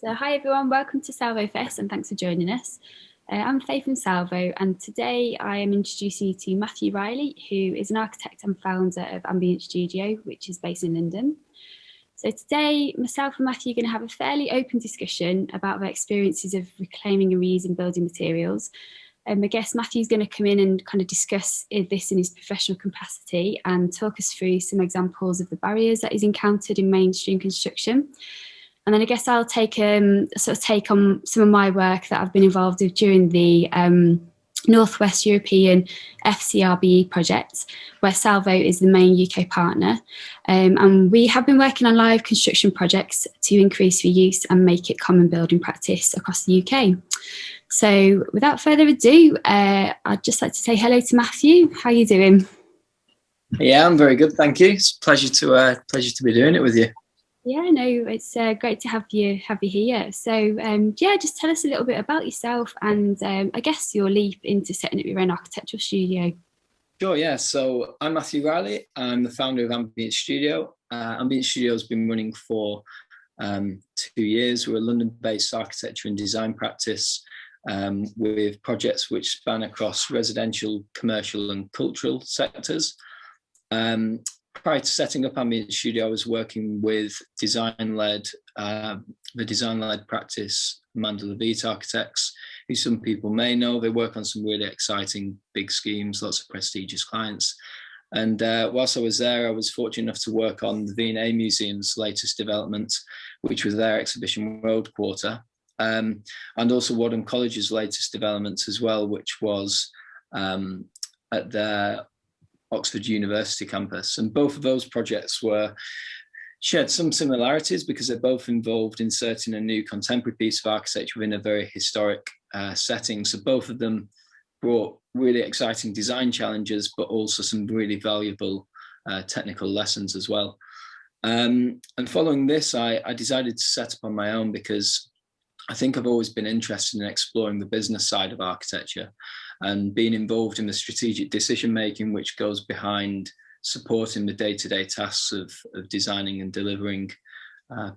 So hi everyone, welcome to Salvo Fest and thanks for joining us. I'm Faye from Salvo and today I am introducing you to Matthew Riley, who is an architect and founder of Ambient Studio, which is based in London. So today, myself and Matthew are going to have a fairly open discussion about our experiences of reclaiming and reusing building materials. I guess Matthew's going to come in and kind of discuss this in his professional capacity and talk us through some examples of the barriers that he's encountered in mainstream construction. And then I guess I'll take on some of my work that I've been involved with during the Northwest European FCRBE project, where Salvo is the main UK partner. And we have been working on live construction projects to increase reuse and make it common building practice across the UK. So without further ado, I'd just like to say hello to Matthew. How are you doing? Yeah, I'm very good, thank you. It's a pleasure to be doing it with you. Yeah, no, it's great to have you here. So yeah, just tell us a little bit about yourself and I guess your leap into setting up your own architectural studio. Sure, yeah. So I'm Matthew Riley. I'm the founder of Ambient Studio. Ambient Studio has been running for 2 years. We're a London-based architecture and design practice with projects which span across residential, commercial and cultural sectors. Prior to setting up Ambient Studio, I was working with the design-led practice Mandela Beat Architects, who some people may know. They work on some really exciting big schemes, lots of prestigious clients. And whilst I was there, I was fortunate enough to work on the V&A Museum's latest development, which was their Exhibition Road Quarter, and also Wadham College's latest development as well, which was at their Oxford University campus. And both of those projects shared some similarities because they're both involved inserting a new contemporary piece of architecture within a very historic setting. So both of them brought really exciting design challenges, but also some really valuable technical lessons as well. And following this, I decided to set up on my own because I think I've always been interested in exploring the business side of architecture and being involved in the strategic decision making which goes behind supporting the day-to-day tasks of designing and delivering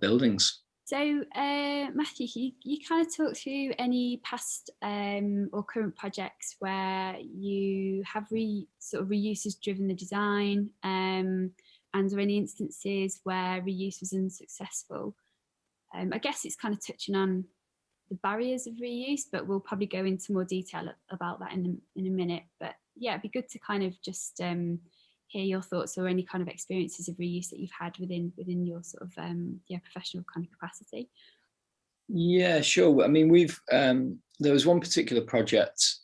buildings. So Matthew, you kind of talk through any past or current projects where you have reuses driven the design and or any instances where reuse was unsuccessful. I guess it's kind of touching on the barriers of reuse, but we'll probably go into more detail about that in a minute. But yeah, it'd be good to kind of just hear your thoughts or any kind of experiences of reuse that you've had within your sort of professional kind of capacity. Yeah, sure. I mean, there was one particular project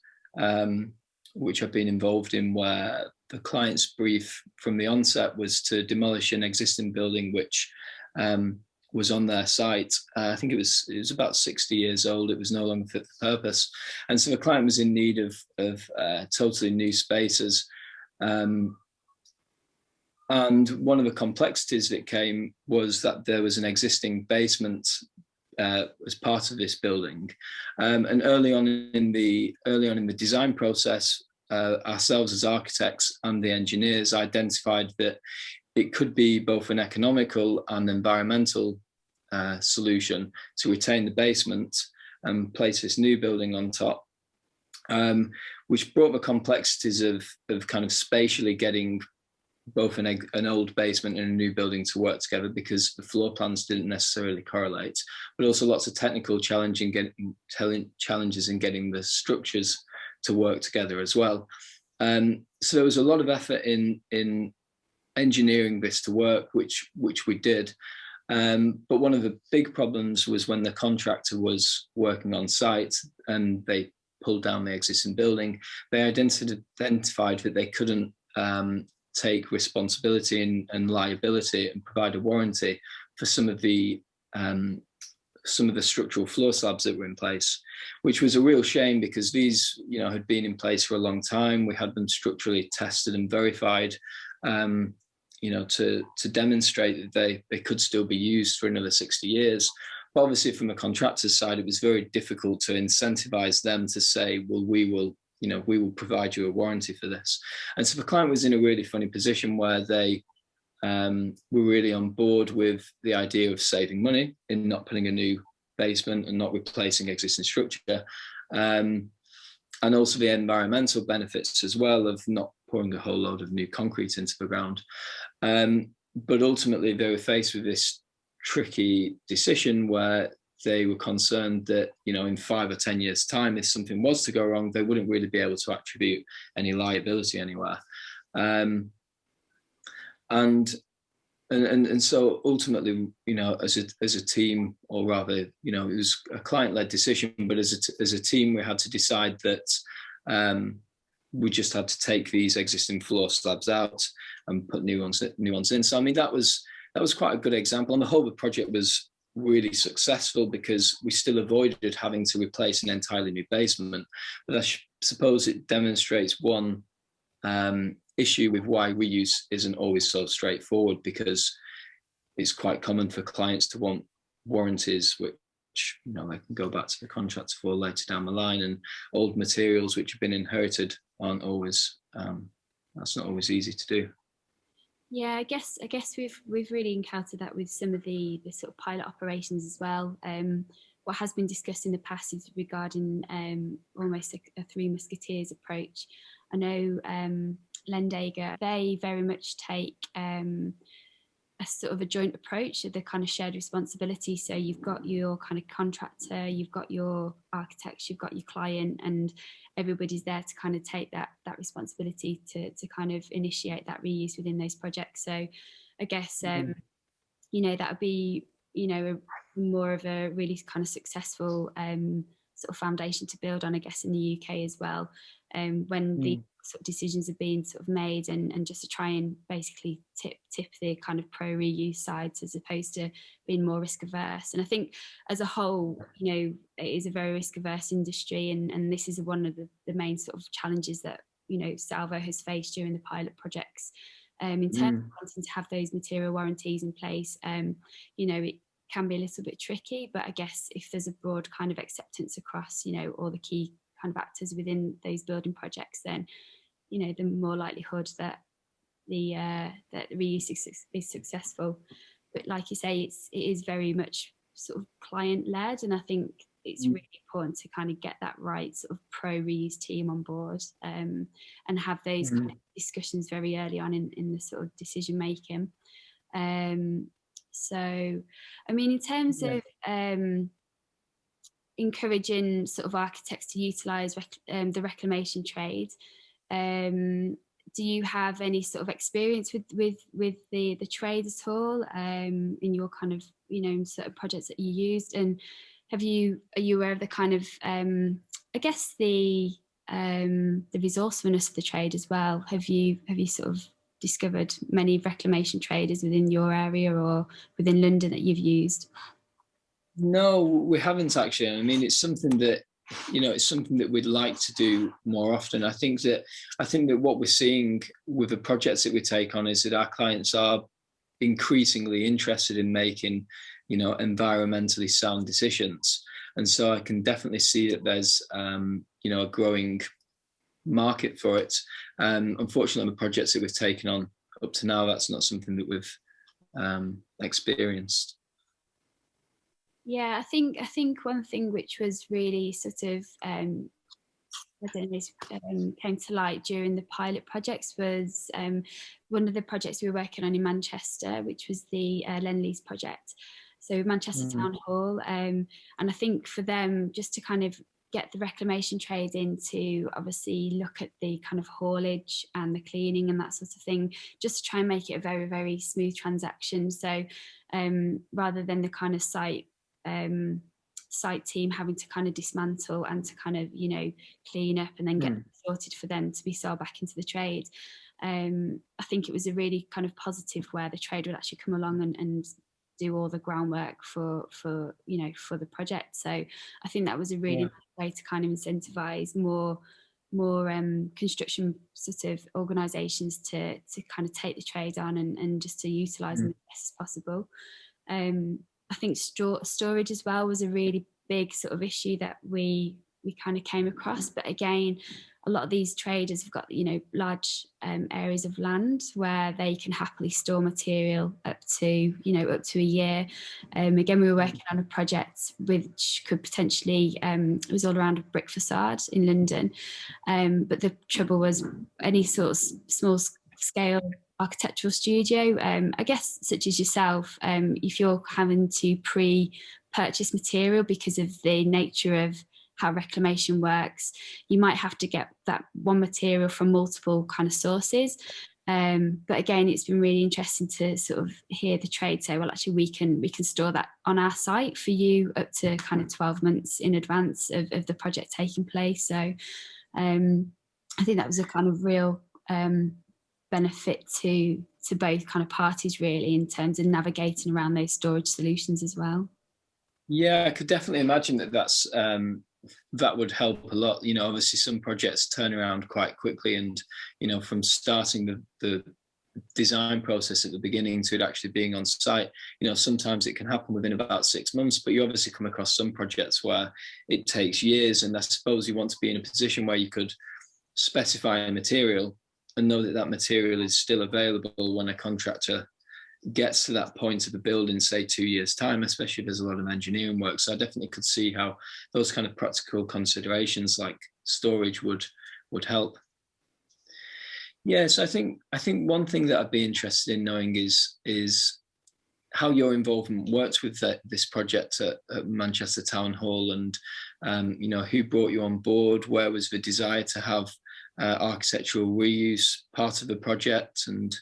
which I've been involved in where the client's brief from the onset was to demolish an existing building which was on their site. I think it was about 60 years old. It was no longer fit for purpose. And so the client was in need of totally new spaces. And one of the complexities that came was that there was an existing basement as part of this building. And early on in the design process, ourselves as architects and the engineers identified that it could be both an economical and environmental solution to retain the basement and place this new building on top, which brought the complexities of kind of spatially getting both an old basement and a new building to work together because the floor plans didn't necessarily correlate, but also lots of technical challenges in getting the structures to work together as well. So there was a lot of effort in engineering this to work, which we did. But one of the big problems was when the contractor was working on site and they pulled down the existing building, they identified that they couldn't take responsibility and liability and provide a warranty for some of the structural floor slabs that were in place, which was a real shame because these, had been in place for a long time. We had them structurally tested and verified, to demonstrate that they could still be used for another 60 years. But obviously from a contractor's side, it was very difficult to incentivize them to say, well, we will provide you a warranty for this. And so the client was in a really funny position where they were really on board with the idea of saving money in not putting a new basement and not replacing existing structure. And also the environmental benefits as well of not pouring a whole load of new concrete into the ground. But ultimately they were faced with this tricky decision where they were concerned that, you know, in 5 or 10 years' time, if something was to go wrong, they wouldn't really be able to attribute any liability anywhere. And so ultimately, you know, as a team, or rather, you know, it was a client-led decision, but as a team, we had to decide that we just had to take these existing floor slabs out and put new ones in. So I mean, that was quite a good example. On the whole, the project was really successful because we still avoided having to replace an entirely new basement. But I suppose it demonstrates one issue with why reuse isn't always so straightforward, because it's quite common for clients to want warranties which, you know, they can go back to the contractor for later down the line, and old materials which have been inherited aren't always that's not always easy to do. Yeah, I guess we've really encountered that with some of the sort of pilot operations as well. What has been discussed in the past is regarding almost a Three Musketeers approach. I know Lendager, they very much take a sort of a joint approach, the kind of shared responsibility. So you've got your kind of contractor, you've got your architects, you've got your client, and everybody's there to kind of take that responsibility to kind of initiate that reuse within those projects. So I guess you know, that would be, you know, more of a really kind of successful sort of foundation to build on, I guess, in the UK as well, when the sort of decisions are being sort of made, and just to try and basically tip the kind of pro reuse sides as opposed to being more risk averse. And I think as a whole, you know, it is a very risk averse industry, and this is one of the main sort of challenges that, you know, Salvo has faced during the pilot projects, in terms of wanting to have those material warranties in place. You know, it can be a little bit tricky, but I guess if there's a broad kind of acceptance across, you know, all the key kind of actors within those building projects, then, you know, the more likelihood that the reuse is successful. But like you say, it is very much sort of client led, and I think it's really important to kind of get that right sort of pro reuse team on board, and have those kind of discussions very early on in the sort of decision making. So, I mean, in terms of encouraging sort of architects to utilise the reclamation trade, do you have any sort of experience with the trade at all, in your kind of, you know, sort of projects that you used? And are you aware of the kind of I guess the resourcefulness of the trade as well? Have you sort of discovered many reclamation traders within your area or within London that you've used? No, we haven't actually. I mean, it's something that, you know, it's something that we'd like to do more often. I think that what we're seeing with the projects that we take on is that our clients are increasingly interested in making, you know, environmentally sound decisions. And so I can definitely see that there's, you know, a growing market for it. Unfortunately, on the projects that we've taken on up to now, that's not something that we've experienced. Yeah, I think one thing which was really sort of I don't know, came to light during the pilot projects was one of the projects we were working on in Manchester, which was the Lend-Lease project. So Manchester Town Hall, and I think for them, just to kind of get the reclamation trade in to obviously look at the kind of haulage and the cleaning and that sort of thing, just to try and make it a very, very smooth transaction. So rather than the kind of site team having to kind of dismantle and to kind of, you know, clean up and then get sorted for them to be sold back into the trade, I think it was a really kind of positive where the trade would actually come along and do all the groundwork for you know, for the project. So I think that was a really nice way to kind of incentivize more construction sort of organisations to kind of take the trade on and just to utilise them as best as possible. I think storage as well was a really big sort of issue that we we kind of came across. But again, a lot of these traders have got, you know, large areas of land where they can happily store material up to, you know, up to a year. Again, we were working on a project which could potentially, it was all around a brick facade in London. But the trouble was any sort of small scale architectural studio, I guess, such as yourself, if you're having to pre-purchase material because of the nature of how reclamation works, you might have to get that one material from multiple kind of sources. But again, it's been really interesting to sort of hear the trade say, well, actually we can store that on our site for you up to kind of 12 months in advance of the project taking place. So I think that was a kind of real benefit to both kind of parties, really, in terms of navigating around those storage solutions as well. Yeah, I could definitely imagine that would help a lot. You know, obviously some projects turn around quite quickly, and, you know, from starting the design process at the beginning to it actually being on site, you know, sometimes it can happen within about 6 months, but you obviously come across some projects where it takes years. And I suppose you want to be in a position where you could specify a material and know that that material is still available when a contractor gets to that point of the build in, say, 2 years' time, especially if there's a lot of engineering work. So I definitely could see how those kind of practical considerations like storage would help. Yes, I think one thing that I'd be interested in knowing is how your involvement worked with this project at Manchester Town Hall, and you know, who brought you on board? Where was the desire to have architectural reuse part of the project, and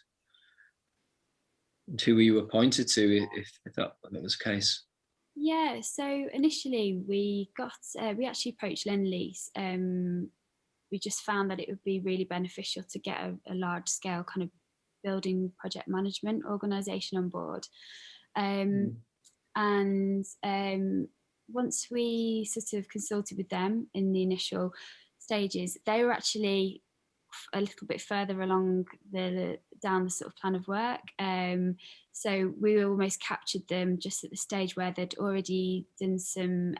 who were you appointed to if that was the case? Yeah, so initially we actually approached Lend-Lease. We just found that it would be really beneficial to get a large scale kind of building project management organisation on board. And once we sort of consulted with them in the initial stages, they were actually a little bit further along down the sort of plan of work. So we almost captured them just at the stage where they'd already done some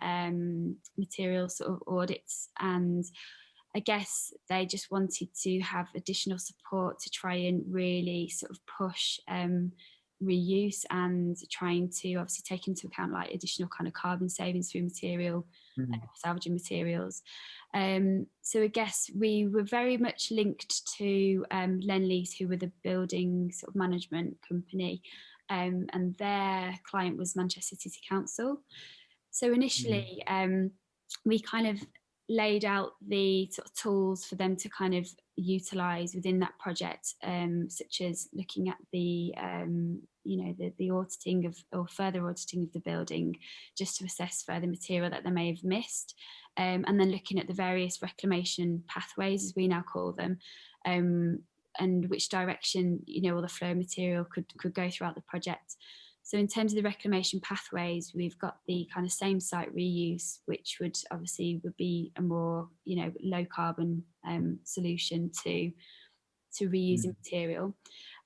material sort of audits, and I guess they just wanted to have additional support to try and really sort of push reuse, and trying to obviously take into account like additional kind of carbon savings through material, salvaging materials. So I guess we were very much linked to Lend-Lease, who were the building sort of management company, and their client was Manchester City Council. So initially we kind of laid out the sort of tools for them to kind of utilise within that project, such as looking at the you know, the auditing of, or further auditing of the building, just to assess further material that they may have missed, and then looking at the various reclamation pathways, as we now call them, and which direction, you know, all the flow material could go throughout the project. So in terms of the reclamation pathways, we've got the kind of same site reuse, which would be a more, you know, low carbon solution to reusing material.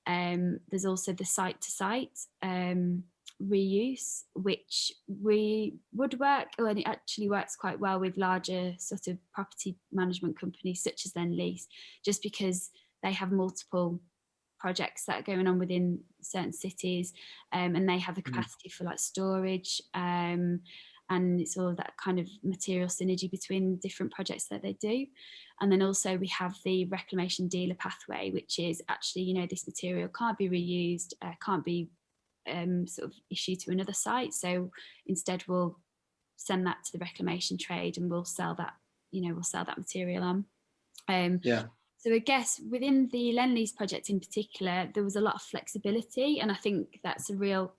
There's also the site to site reuse, which would work, and it actually works quite well with larger sort of property management companies such as Lend-Lease, just because they have multiple projects that are going on within certain cities, and they have the capacity for like storage, and it's all that kind of material synergy between different projects that they do. And then also we have the reclamation dealer pathway, which is actually, you know, this material can't be reused, can't be sort of issued to another site, so instead we'll send that to the reclamation trade and we'll sell that material on. So I guess within the Lend-Lease project in particular, there was a lot of flexibility, and I think that's a real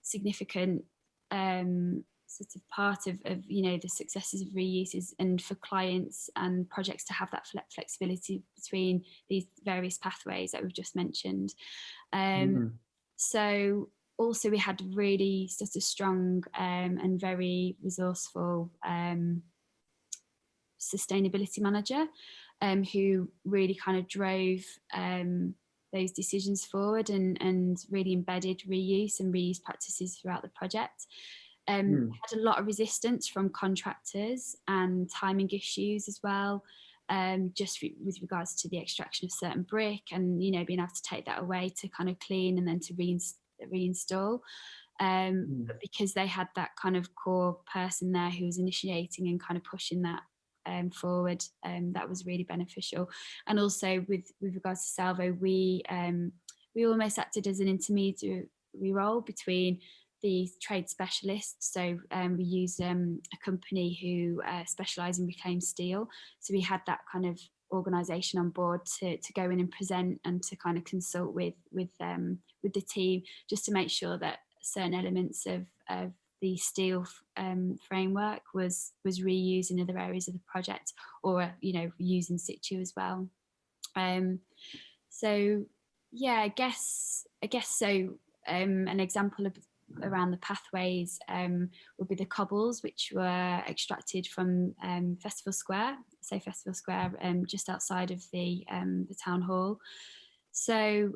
significant sort of part of you know, the successes of reuses, and for clients and projects to have that flexibility between these various pathways that we've just mentioned. So also we had really sort of strong and very resourceful sustainability manager, who really kind of drove those decisions forward, and really embedded reuse and reuse practices throughout the project. Had a lot of resistance from contractors and timing issues as well, just with regards to the extraction of certain brick and, you know, being able to take that away to kind of clean and then to reinstall. But because they had that kind of core person there who was initiating and kind of pushing that forward, that was really beneficial. And also with regards to Salvo, we almost acted as an intermediary role between the trade specialists. So we used a company who specialise in reclaimed steel. So we had that kind of organisation on board to go in and present and to kind of consult with the team, just to make sure that certain elements of the steel framework was reused in other areas of the project, or, you know, used in situ as well. So yeah, I guess so. An example of around the pathways would be the cobbles, which were extracted from Festival Square, just outside of the town hall. So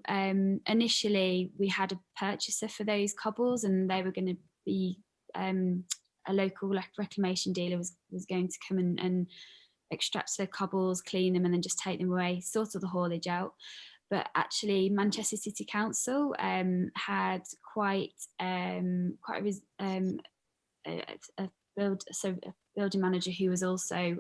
initially we had a purchaser for those cobbles, and they were going to be a local reclamation dealer was going to come and extract the cobbles, clean them, and then just take them away, sort of the haulage out. But actually, Manchester City Council had quite a building manager who was also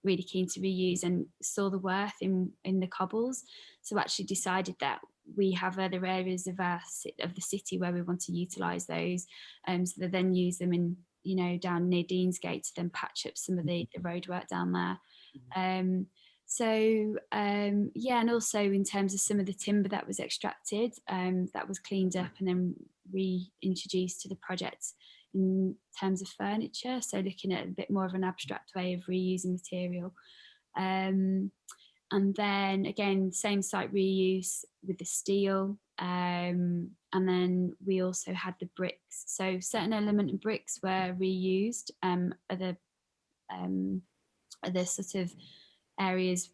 really keen to reuse and saw the worth in the cobbles. So actually decided that we have other areas of the city where we want to utilise those, so they then use them in, you know, down near Deansgate to then patch up some of the roadwork down there. Yeah, and also in terms of some of the timber that was extracted, that was cleaned up and then reintroduced to the project in terms of furniture. So looking at a bit more of an abstract way of reusing material. And then again, same site reuse with the steel. And then we also had the bricks. So certain element of bricks were reused. Other sort of areas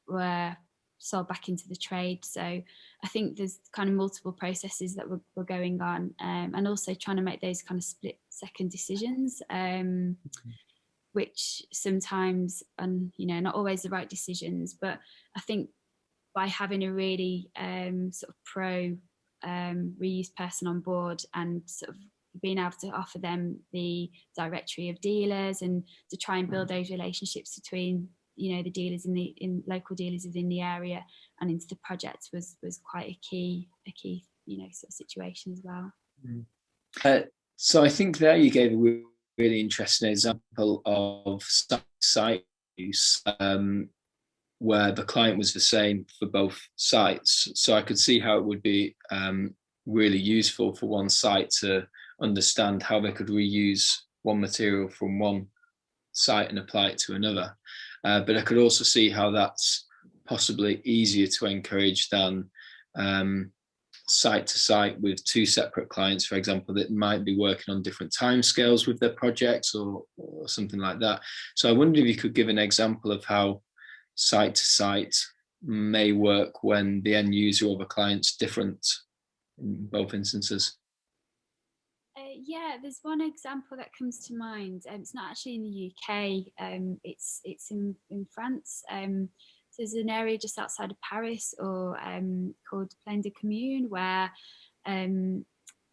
were sold back into the trade. So I think there's kind of multiple processes that were going on, and also trying to make those kind of split second decisions, which sometimes, and you know, not always the right decisions. But I think by having a really sort of pro reuse person on board and sort of being able to offer them the directory of dealers and to try and build those relationships between, you know, the dealers in local dealers within the area and into the project was quite a key, you know, sort of situation as well. So I think there you gave a really interesting example of site use, where the client was the same for both sites. So I could see how it would be really useful for one site to understand how they could reuse one material from one site and apply it to another. But I could also see how that's possibly easier to encourage than site to site with two separate clients, for example, that might be working on different timescales with their projects or something like that. So I wonder if you could give an example of how site to site may work when the end user or the client's different in both instances. Yeah, there's one example that comes to mind. It's not actually in the UK. It's in France. So there's an area just outside of Paris, or called Plaine de Commune, where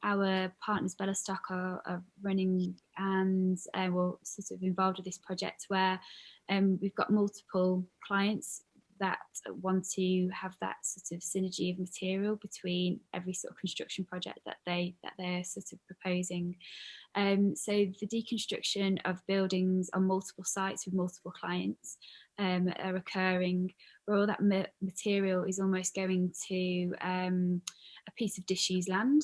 our partners Bellostock are running and we're sort of involved with this project where we've got multiple clients that want to have that sort of synergy of material between every sort of construction project that they're sort of proposing. So the deconstruction of buildings on multiple sites with multiple clients are occurring, where all that material is almost going to a piece of disused land,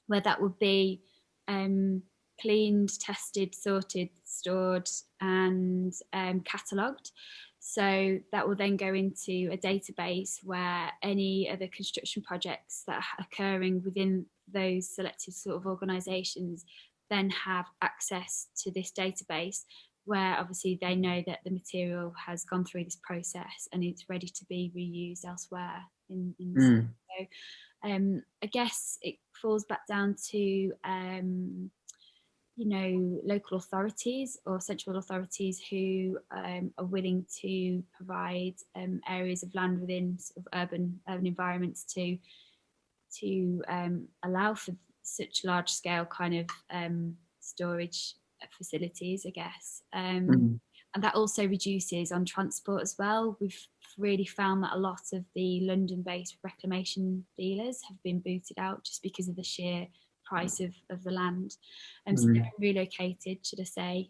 where that would be cleaned, tested, sorted, stored, and catalogued. So that will then go into a database where any other construction projects that are occurring within those selected sort of organisations then have access to this database, where obviously they know that the material has gone through this process and it's ready to be reused elsewhere in the city. So I guess it falls back down to local authorities or central authorities who are willing to provide areas of land within sort of urban environments to allow for such large scale kind of storage facilities, I guess. And that also reduces on transport as well. We've really found that a lot of the London-based reclamation dealers have been booted out just because of the sheer price of the land. So they've been relocated, should I say,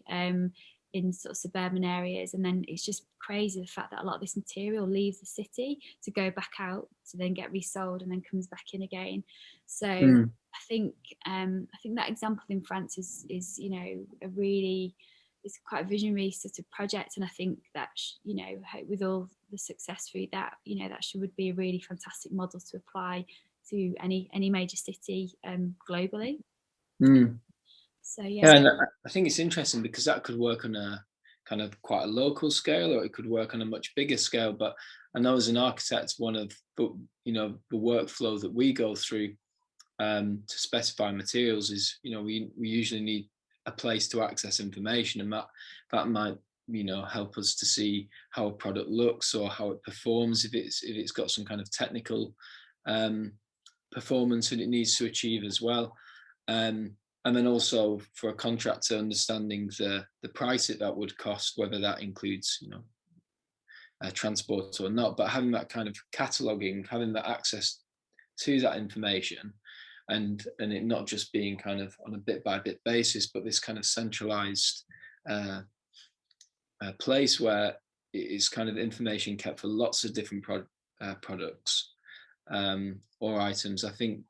in sort of suburban areas. And then it's just crazy the fact that a lot of this material leaves the city to go back out to then get resold and then comes back in again. So I think that example in France is it's quite a visionary sort of project, and I think that with all the success through that, that would be a really fantastic model to apply to any major city globally. So yeah, and I think it's interesting because that could work on a kind of quite a local scale, or it could work on a much bigger scale. But I know as an architect, one of the workflow that we go through to specify materials is we usually need a place to access information, and that might help us to see how a product looks or how it performs, if it's got some kind of technical performance that it needs to achieve as well, and then also for a contractor understanding the price that would cost, whether that includes transport or not, but having that kind of cataloging, having that access to that information, and it not just being kind of on a bit by bit basis, but this kind of centralized place where it is kind of information kept for lots of different products or items. I think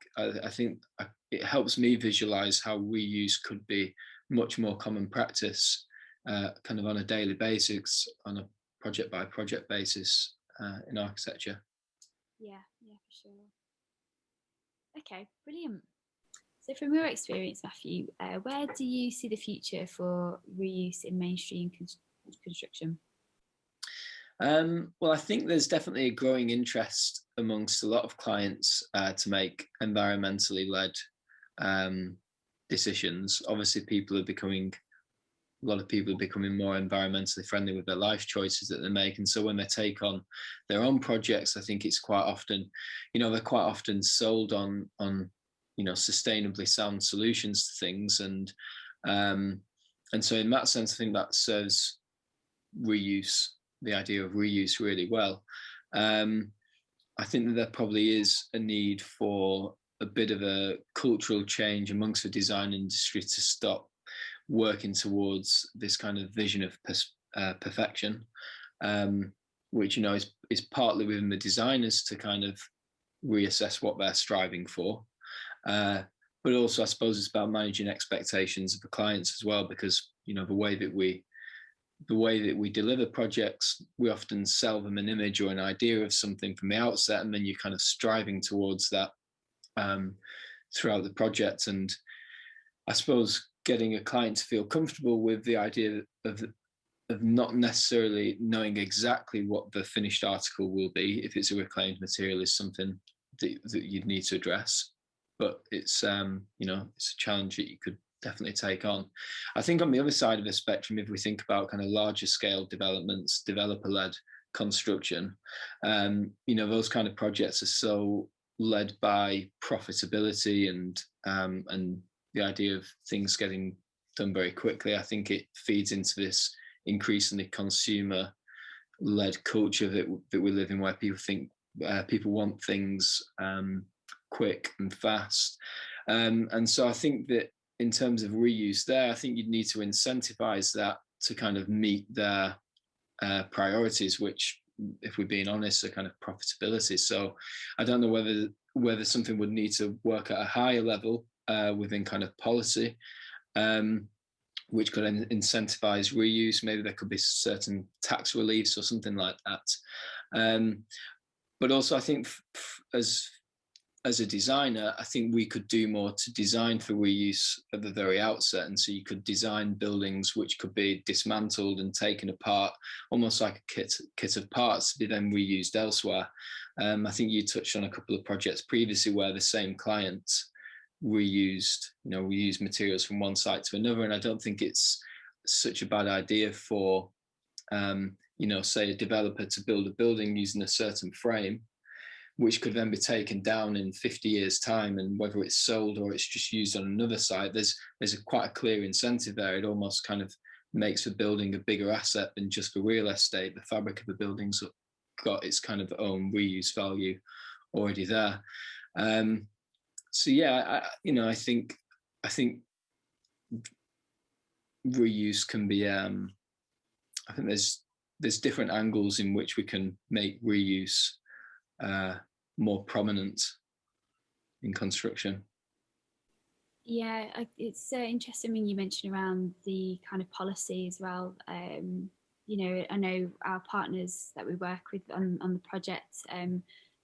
it helps me visualize how reuse could be much more common practice, kind of on a daily basis, on a project by project basis in architecture. Yeah, for sure. Okay, brilliant. So from your experience, Matthew, where do you see the future for reuse in mainstream construction? Well, I think there's definitely a growing interest amongst a lot of clients to make environmentally led decisions. Obviously, a lot of people are becoming more environmentally friendly with their life choices that they make, and so when they take on their own projects, I think it's quite often, they're quite often sold on sustainably sound solutions to things, and so in that sense, I think that serves the idea of reuse really well. I think that there probably is a need for a bit of a cultural change amongst the design industry to stop working towards this kind of vision of perfection, which is partly within the designers to kind of reassess what they're striving for, but also I suppose it's about managing expectations of the clients as well, because the way that we deliver projects, we often sell them an image or an idea of something from the outset, and then you're kind of striving towards that throughout the project. And I suppose getting a client to feel comfortable with the idea of not necessarily knowing exactly what the finished article will be, if it's a reclaimed material, is something that you'd need to address. But it's it's a challenge that you could definitely take on. I think on the other side of the spectrum, if we think about kind of larger scale developments, developer-led construction, those kind of projects are so led by profitability and the idea of things getting done very quickly. I think it feeds into this increasingly consumer-led culture that we live in, where people want things quick and fast, and so I think that in terms of reuse there, I think you'd need to incentivize that to kind of meet their priorities, which, if we're being honest, are kind of profitability. So I don't know whether something would need to work at a higher level within kind of policy, which could incentivize reuse. Maybe there could be certain tax reliefs or something like that. But also, I think as a designer, I think we could do more to design for reuse at the very outset. And so you could design buildings which could be dismantled and taken apart, almost like a kit of parts, to be then reused elsewhere. I think you touched on a couple of projects previously where the same client reused, reused materials from one site to another. And I don't think it's such a bad idea for, say a developer to build a building using a certain frame, which could then be taken down in 50 years time, and whether it's sold or it's just used on another site, there's quite a clear incentive there. It almost kind of makes the building a bigger asset than just the real estate. The fabric of the building's got its kind of own reuse value already there. So yeah, I think reuse can be. I think there's different angles in which we can make reuse more prominent in construction. Yeah, it's interesting when you mention around the kind of policy as well. I know our partners that we work with on the project,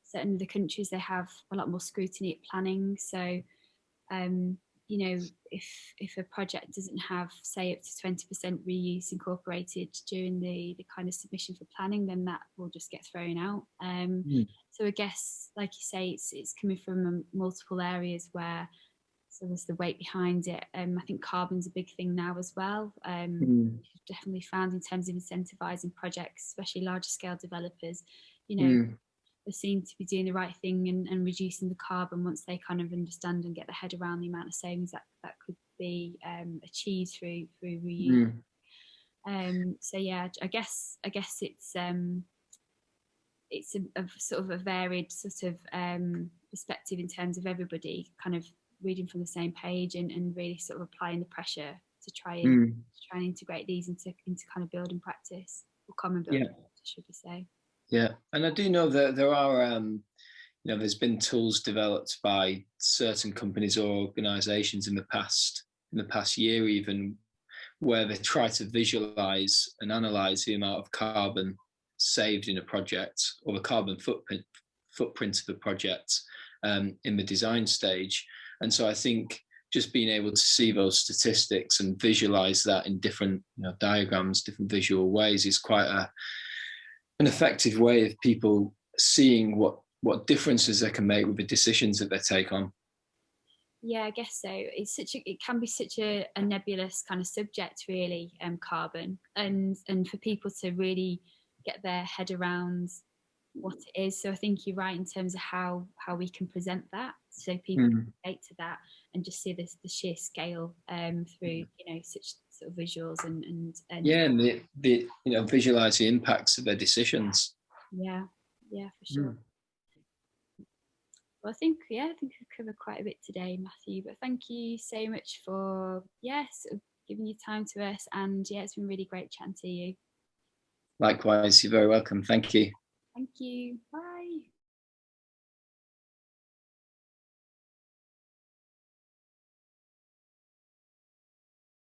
certain of the countries, they have a lot more scrutiny at planning. So, if a project doesn't have, say, up to 20% reuse incorporated during the kind of submission for planning, then that will just get thrown out. So I guess, like you say, it's coming from multiple areas where, so there's the weight behind it. I think carbon's a big thing now as well. Definitely found in terms of incentivizing projects, especially larger scale developers, they seem to be doing the right thing and reducing the carbon once they kind of understand and get their head around the amount of savings that could be achieved through reuse. So yeah, I guess it's a sort of a varied sort of perspective in terms of everybody kind of reading from the same page and really sort of applying the pressure to try and integrate these into kind of building practice, or common building practice, should we say. Yeah, and I do know that there are, there's been tools developed by certain companies or organisations in the past year even, where they try to visualise and analyse the amount of carbon saved in a project, or the carbon footprint of a project in the design stage. And so I think just being able to see those statistics and visualise that in different diagrams, different visual ways is quite an effective way of people seeing what differences they can make with the decisions that they take on. Yeah, I guess so. It can be such a nebulous kind of subject, really, carbon, and for people to really get their head around what it is. So I think you're right in terms of how we can present that, so people can relate to that and just see the sheer scale through such sort of visuals and the visualize the impacts of their decisions. Yeah, for sure. Well, I think we've covered quite a bit today, Matthew, but thank you so much for sort of giving your time to us, and it's been really great chatting to you. Likewise, you're very welcome. Thank you. Thank you. Bye.